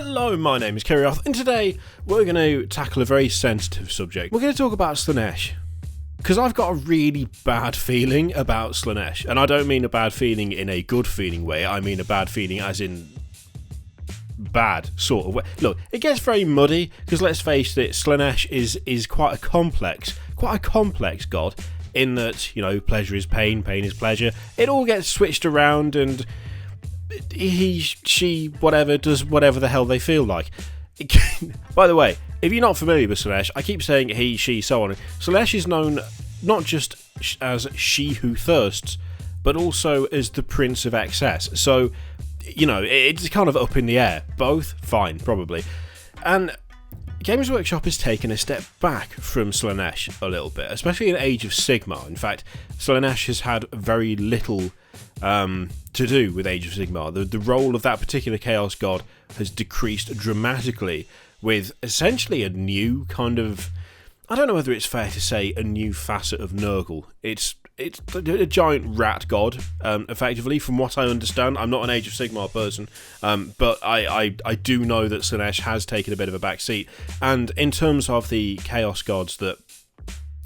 Hello, my name is Kirioth, and today we're going to tackle a very sensitive subject. We're going to talk about Slaanesh. Because I've got a really bad feeling about Slaanesh. And I don't mean a bad feeling in a good feeling way, I mean a bad feeling as in bad sort of way. Look, it gets very muddy, because let's face it, Slaanesh is quite a complex god, in that, you know, pleasure is pain, pain is pleasure. It all gets switched around, and he, she, whatever, does whatever the hell they feel like. By the way, if you're not familiar with Slaanesh, I keep saying he, she, so on. Slaanesh is known not just as she who thirsts, but also as the Prince of Excess. So, you know, it's kind of up in the air. Both, fine, probably. And Games Workshop has taken a step back from Slaanesh a little bit, especially in Age of Sigmar. In fact, Slaanesh has had very little to do with Age of Sigmar. The role of that particular Chaos God has decreased dramatically, with essentially a new kind of, I don't know whether it's fair to say a new facet of Nurgle. It's a giant rat god, effectively, from what I understand. I'm not an Age of Sigmar person, but I do know that Slaanesh has taken a bit of a back seat. And in terms of the Chaos gods that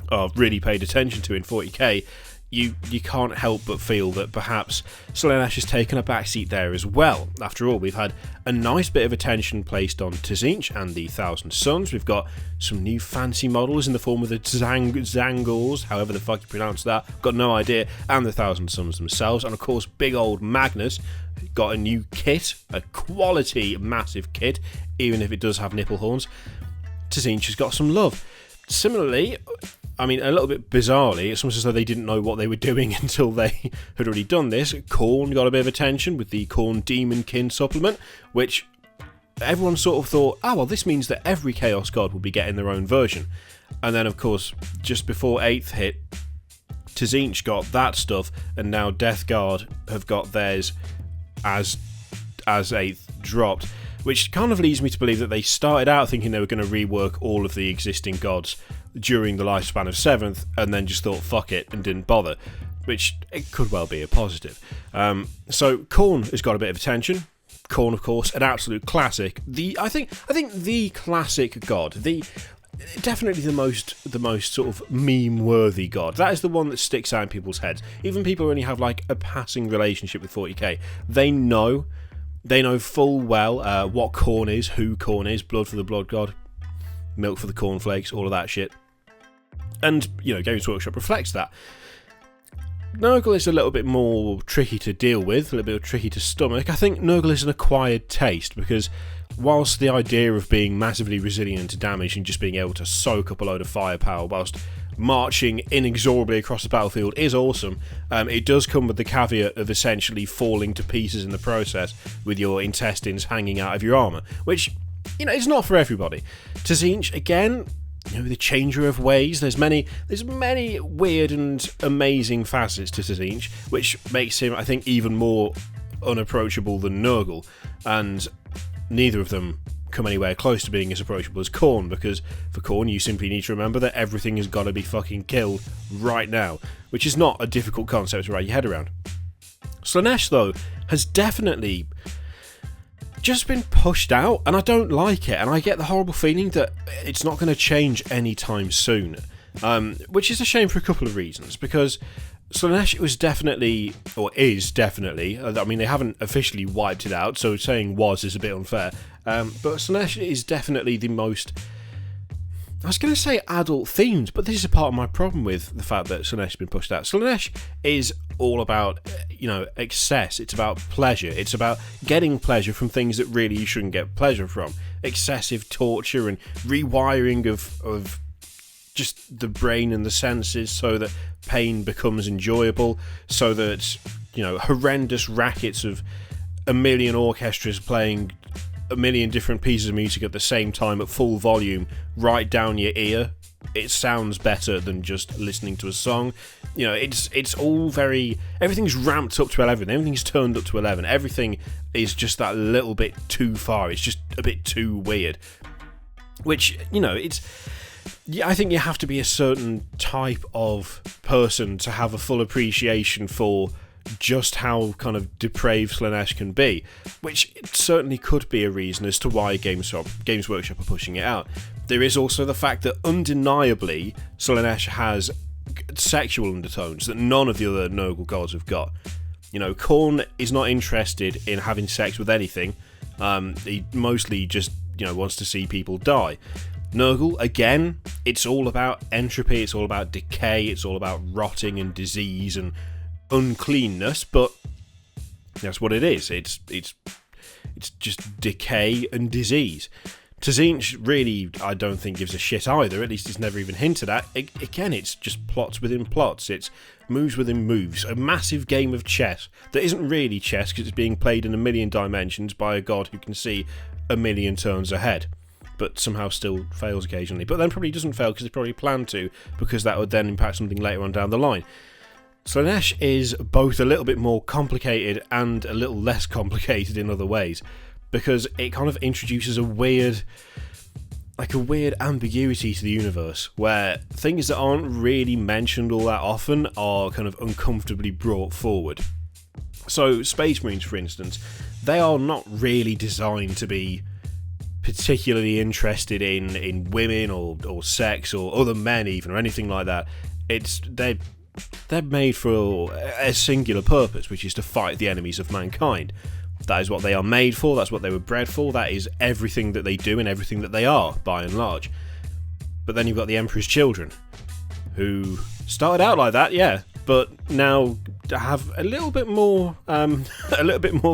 are really paid attention to in 40k, you can't help but feel that perhaps Slaanesh has taken a backseat there as well. After all, we've had a nice bit of attention placed on Tzeentch and the Thousand Sons. We've got some new fancy models in the form of the Zangors, however the fuck you pronounce that, got no idea, and the Thousand Sons themselves. And of course, big old Magnus got a new kit, a quality massive kit, even if it does have nipple horns. Tzeentch has got some love. Similarly, I mean, a little bit bizarrely, it's almost as though they didn't know what they were doing until they had already done this. Khorne got a bit of attention with the Khorne Demonkin supplement, which everyone sort of thought, oh, well, this means that every Chaos God will be getting their own version. And then, of course, just before 8th hit, Tzeentch got that stuff, and now Death Guard have got theirs as 8th dropped, which kind of leads me to believe that they started out thinking they were going to rework all of the existing gods during the lifespan of 7th, and then just thought fuck it and didn't bother, which it could well be a positive. So Khorne has got a bit of attention. Khorne, of course, an absolute classic. I think the classic god, definitely the most sort of meme-worthy god. That is the one that sticks out in people's heads. Even people who only have like a passing relationship with 40k, they know full well what Khorne is, who Khorne is, blood for the blood god, milk for the cornflakes, all of that shit. And, you know, Games Workshop reflects that. Nurgle is a little bit more tricky to deal with, a little bit tricky to stomach. I think Nurgle is an acquired taste, because whilst the idea of being massively resilient to damage and just being able to soak up a load of firepower whilst marching inexorably across the battlefield is awesome, it does come with the caveat of essentially falling to pieces in the process with your intestines hanging out of your armour, which, you know, it's not for everybody. Tzeentch, again, you know, the changer of ways. There's many weird and amazing facets to Tzeentch, which makes him, I think, even more unapproachable than Nurgle, and neither of them come anywhere close to being as approachable as Khorne, because for Khorne you simply need to remember that everything has got to be fucking killed right now, which is not a difficult concept to wrap your head around. Slaanesh, though, has definitely just been pushed out, and I don't like it, and I get the horrible feeling that it's not going to change anytime soon, which is a shame for a couple of reasons, because Slaanesh was definitely, or is definitely, I mean, they haven't officially wiped it out, so saying was is a bit unfair, but Slaanesh is definitely the most, I was going to say adult themed, but this is a part of my problem with the fact that Slaanesh has been pushed out. Slaanesh is all about, you know, excess. It's about pleasure. It's about getting pleasure from things that really you shouldn't get pleasure from. Excessive torture and rewiring of just the brain and the senses so that pain becomes enjoyable, so that, you know, horrendous rackets of a million orchestras playing a million different pieces of music at the same time at full volume right down your ear. It sounds better than just listening to a song. You know, it's all very, everything's ramped up to 11, everything's turned up to 11, everything is just that little bit too far, it's just a bit too weird, which, you know, I think you have to be a certain type of person to have a full appreciation for just how kind of depraved Slaanesh can be, which certainly could be a reason as to why Games Workshop are pushing it out. There is also the fact that undeniably Slaanesh has sexual undertones that none of the other Nurgle gods have got. You know, Khorne is not interested in having sex with anything. He mostly just, you know, wants to see people die. Nurgle, again, it's all about entropy, it's all about decay, it's all about rotting and disease and uncleanness, but that's what it is. It's just decay and disease. Tzeentch really, I don't think, gives a shit either. At least it's never even hinted at. Again, it's just plots within plots. It's moves within moves. A massive game of chess that isn't really chess because it's being played in a million dimensions by a god who can see a million turns ahead, but somehow still fails occasionally. But then probably doesn't fail because it's probably planned to, because that would then impact something later on down the line. Slaanesh is both a little bit more complicated and a little less complicated in other ways, because it kind of introduces a weird ambiguity to the universe, where things that aren't really mentioned all that often are kind of uncomfortably brought forward. So Space Marines, for instance, they are not really designed to be particularly interested in women or sex or other men even, or anything like that. They're made for a singular purpose, which is to fight the enemies of mankind. That is what they are made for, that's what they were bred for, that is everything that they do and everything that they are, by and large. But then you've got the Emperor's Children, who started out like that, yeah, but now have a little bit more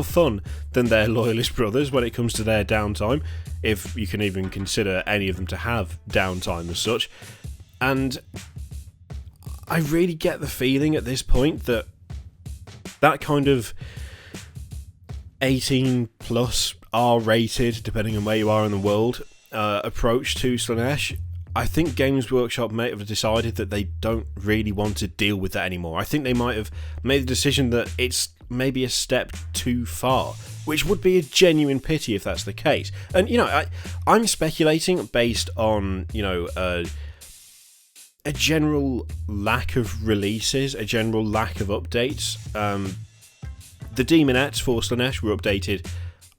fun than their loyalist brothers when it comes to their downtime, if you can even consider any of them to have downtime as such. And I really get the feeling at this point that kind of 18 plus R-rated, depending on where you are in the world, approach to Slaanesh, I think Games Workshop may have decided that they don't really want to deal with that anymore. I think they might have made the decision that it's maybe a step too far, which would be a genuine pity if that's the case. And, you know, I'm speculating based on, you know, a general lack of releases, a general lack of updates. The Demonettes for Slaanesh were updated,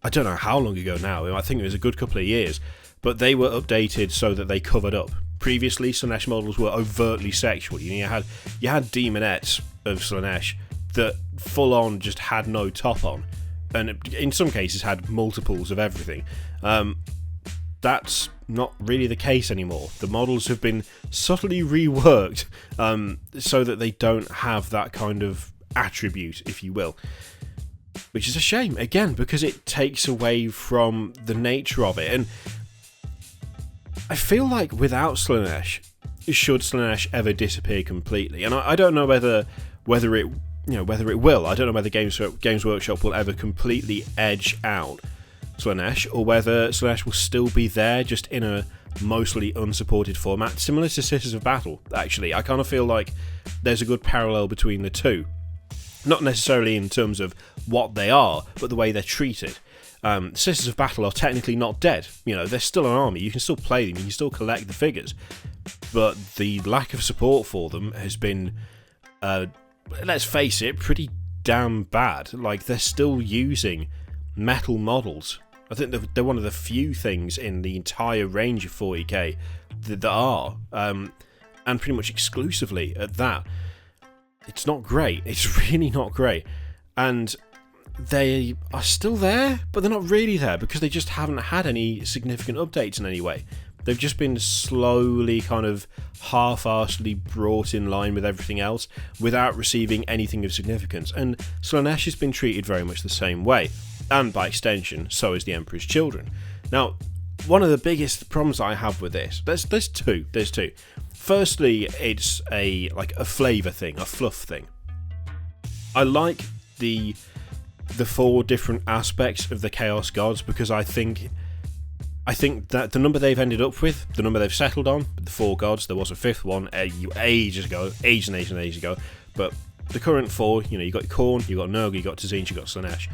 I don't know how long ago now, I think it was a good couple of years, but they were updated so that they covered up. Previously, Slaanesh models were overtly sexual. You had Demonettes of Slaanesh that full on just had no top on, and in some cases had multiples of everything. That's not really the case anymore. The models have been subtly reworked so that they don't have that kind of attribute, if you will. Which is a shame, again, because it takes away from the nature of it. And I feel like without Slaanesh, should Slaanesh ever disappear completely, and I don't know whether it will. I don't know whether Games Workshop will ever completely edge out Slaanesh, or whether Slaanesh will still be there, just in a mostly unsupported format, similar to Sisters of Battle, actually. I kind of feel like there's a good parallel between the two. Not necessarily in terms of what they are, but the way they're treated. Sisters of Battle are technically not dead. You know, they're still an army. You can still play them. You can still collect the figures. But the lack of support for them has been, let's face it, pretty damn bad. Like, they're still using metal models. I think they're one of the few things in the entire range of 40k that are, and pretty much exclusively at that. It's not great. It's really not great. And they are still there, but they're not really there because they just haven't had any significant updates in any way. They've just been slowly kind of half-arsedly brought in line with everything else without receiving anything of significance. And Slaanesh has been treated very much the same way. And by extension, so is the Emperor's Children. Now, one of the biggest problems I have with this, there's two. Firstly, it's a flavour thing, a fluff thing. I like the 4 different aspects of the Chaos Gods because I think that the number they've ended up with, the number they've settled on, the 4 gods, there was a 5th one ages ago, but the current 4, you know, you got Khorne, you got Nurgle, you got Tzeentch, you got Slaanesh.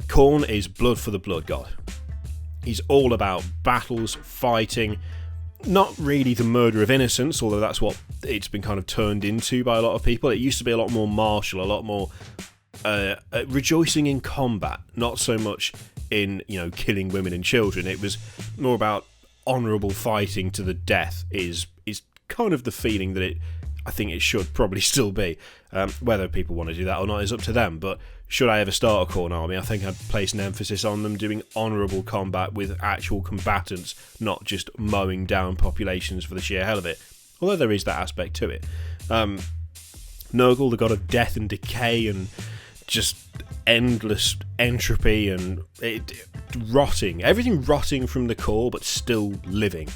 Khorne is blood for the blood god. He's all about battles, fighting, not really the murder of innocents, although that's what it's been kind of turned into by a lot of people. It used to be a lot more martial, a lot more rejoicing in combat, not so much in, killing women and children. It was more about honourable fighting to the death is kind of the feeling that I think it should probably still be. Whether people want to do that or not is up to them, but should I ever start a Khorne army, I think I'd place an emphasis on them doing honourable combat with actual combatants, not just mowing down populations for the sheer hell of it, although there is that aspect to it. Nurgle, the god of death and decay and just endless entropy and rotting, everything rotting from the core but still living.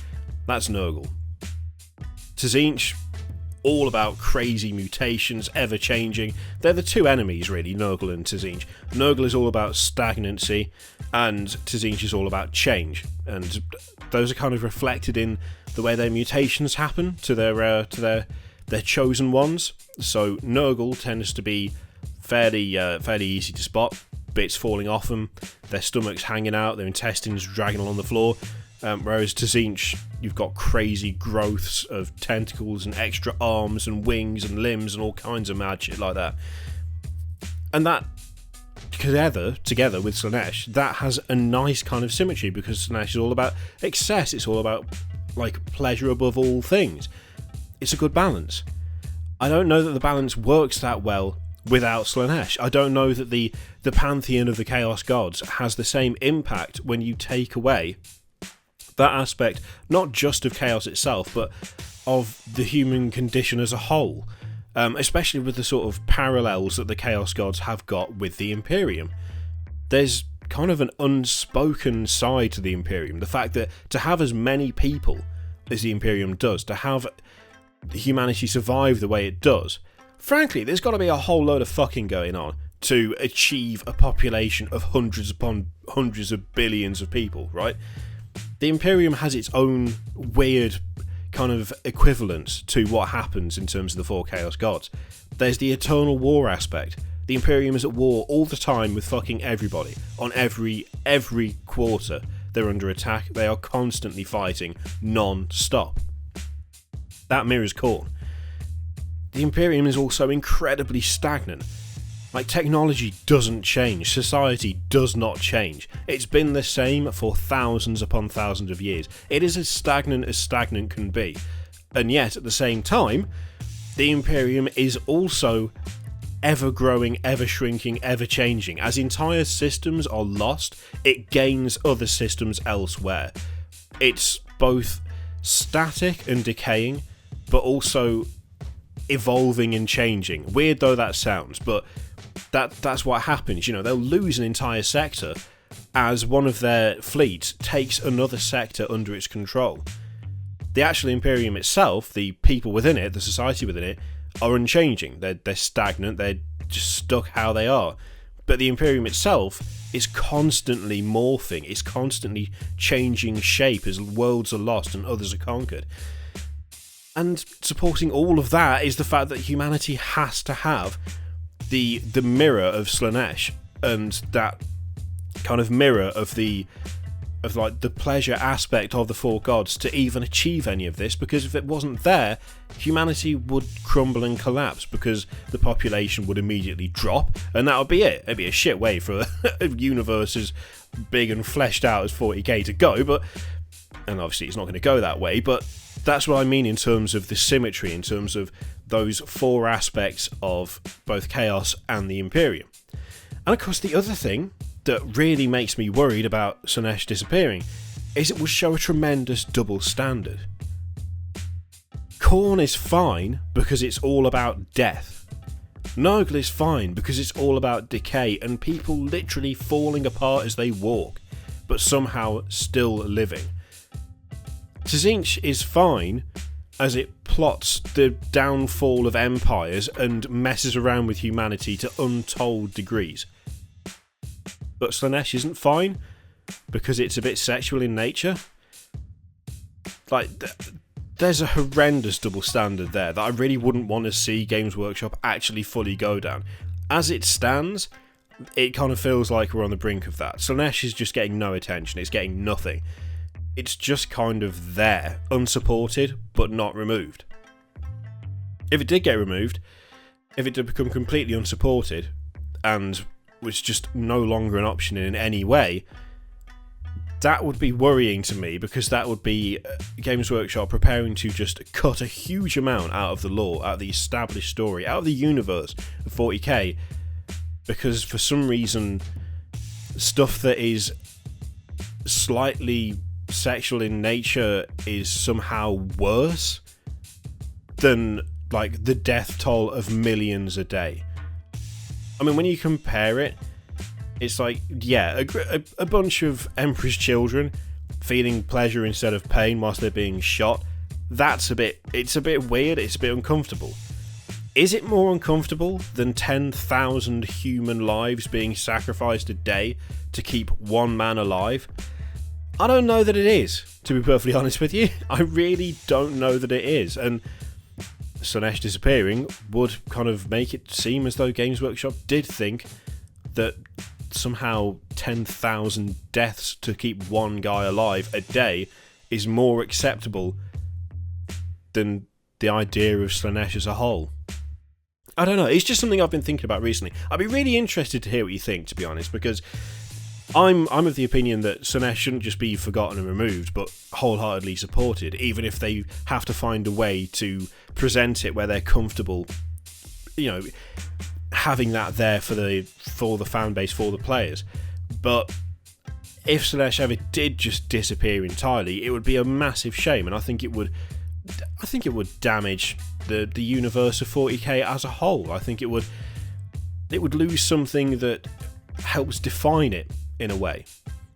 That's Nurgle. Tzeentch, all about crazy mutations, ever changing. They're the two enemies really, Nurgle and Tzeentch. Nurgle is all about stagnancy and Tzeentch is all about change, and those are kind of reflected in the way their mutations happen to their chosen ones. So Nurgle tends to be fairly easy to spot, bits falling off them, their stomachs hanging out, their intestines dragging along the floor. Whereas Tzeentch, you've got crazy growths of tentacles and extra arms and wings and limbs and all kinds of mad shit like that. And that, together with Slaanesh, that has a nice kind of symmetry, because Slaanesh is all about excess, it's all about pleasure above all things. It's a good balance. I don't know that the balance works that well without Slaanesh. I don't know that the pantheon of the Chaos Gods has the same impact when you take away that aspect, not just of chaos itself, but of the human condition as a whole, especially with the sort of parallels that the Chaos Gods have got with the Imperium. There's kind of an unspoken side to the Imperium, the fact that to have as many people as the Imperium does, to have humanity survive the way it does, frankly, there's got to be a whole load of fucking going on to achieve a population of hundreds upon hundreds of billions of people, right? The Imperium has its own weird kind of equivalence to what happens in terms of the four Chaos Gods. There's the eternal war aspect. The Imperium is at war all the time with fucking everybody. On every quarter, they're under attack. They are constantly fighting non-stop. That mirrors Khorne. The Imperium is also incredibly stagnant. Technology doesn't change, society does not change. It's been the same for thousands upon thousands of years. It is as stagnant can be. And yet, at the same time, the Imperium is also ever growing, ever shrinking, ever changing. As entire systems are lost, it gains other systems elsewhere. It's both static and decaying, but also evolving and changing. Weird though that sounds, but that's what happens. They'll lose an entire sector as one of their fleets takes another sector under its control. The actual Imperium itself, the people within it, the society within it, are unchanging. They're stagnant, they're just stuck how they are. But the Imperium itself is constantly morphing, it's constantly changing shape as worlds are lost and others are conquered. And supporting all of that is the fact that humanity has to have the mirror of Slaanesh, and that kind of mirror of the pleasure aspect of the four gods to even achieve any of this, because if it wasn't there, humanity would crumble and collapse, because the population would immediately drop, and that would be it. It'd be a shit way for a universe as big and fleshed out as 40k to go, and obviously it's not going to go that way, but that's what I mean in terms of the symmetry, in terms of those four aspects of both Chaos and the Imperium. And of course, the other thing that really makes me worried about Slaanesh disappearing is it will show a tremendous double standard. Khorne is fine because it's all about death. Nurgle is fine because it's all about decay and people literally falling apart as they walk, but somehow still living. Tzeentch is fine as it plots the downfall of empires and messes around with humanity to untold degrees. But Slaanesh isn't fine because it's a bit sexual in nature. There's a horrendous double standard there that I really wouldn't want to see Games Workshop actually fully go down. As it stands, it kind of feels like we're on the brink of that. Slaanesh is just getting no attention, it's getting nothing. it's just kind of there, unsupported, but not removed. If it did get removed, if it did become completely unsupported, and was just no longer an option in any way, that would be worrying to me, because that would be Games Workshop preparing to just cut a huge amount out of the lore, out of the established story, out of the universe of 40k, because for some reason stuff that is slightly sexual in nature is somehow worse than like the death toll of millions a day. I mean, when you compare it, it's like, yeah, a bunch of Emperor's children feeling pleasure instead of pain whilst they're being shot. It's a bit weird, it's a bit uncomfortable. Is it more uncomfortable than 10,000 human lives being sacrificed a day to keep one man alive? I don't know that it is, to be perfectly honest with you. I really don't know that it is, and Slaanesh disappearing would kind of make it seem as though Games Workshop did think that somehow 10,000 deaths to keep one guy alive a day is more acceptable than the idea of Slaanesh as a whole. I don't know, it's just something I've been thinking about recently. I'd be really interested to hear what you think, to be honest, because I'm of the opinion that Slaanesh shouldn't just be forgotten and removed, but wholeheartedly supported, even if they have to find a way to present it where they're comfortable, you know, having that there for the fan base, for the players. But if Slaanesh ever did just disappear entirely, it would be a massive shame, and I think it would damage the universe of 40k as a whole. I think it would lose something that helps define it in a way.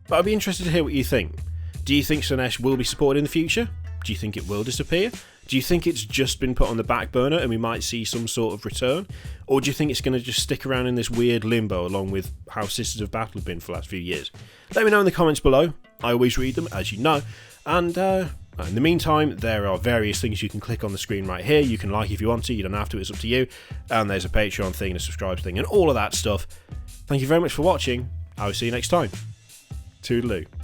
But I'd be interested to hear what you think. Do you think Slaanesh will be supported in the future? Do you think it will disappear? Do you think it's just been put on the back burner and we might see some sort of return? Or do you think it's going to just stick around in this weird limbo along with how Sisters of Battle have been for the last few years? Let me know in the comments below. I always read them, as you know. And in the meantime, there are various things you can click on the screen right here. You can like if you want to, you don't have to, it's up to you. And there's a Patreon thing, a subscribe thing, and all of that stuff. Thank you very much for watching. I will see you next time. Toodaloo.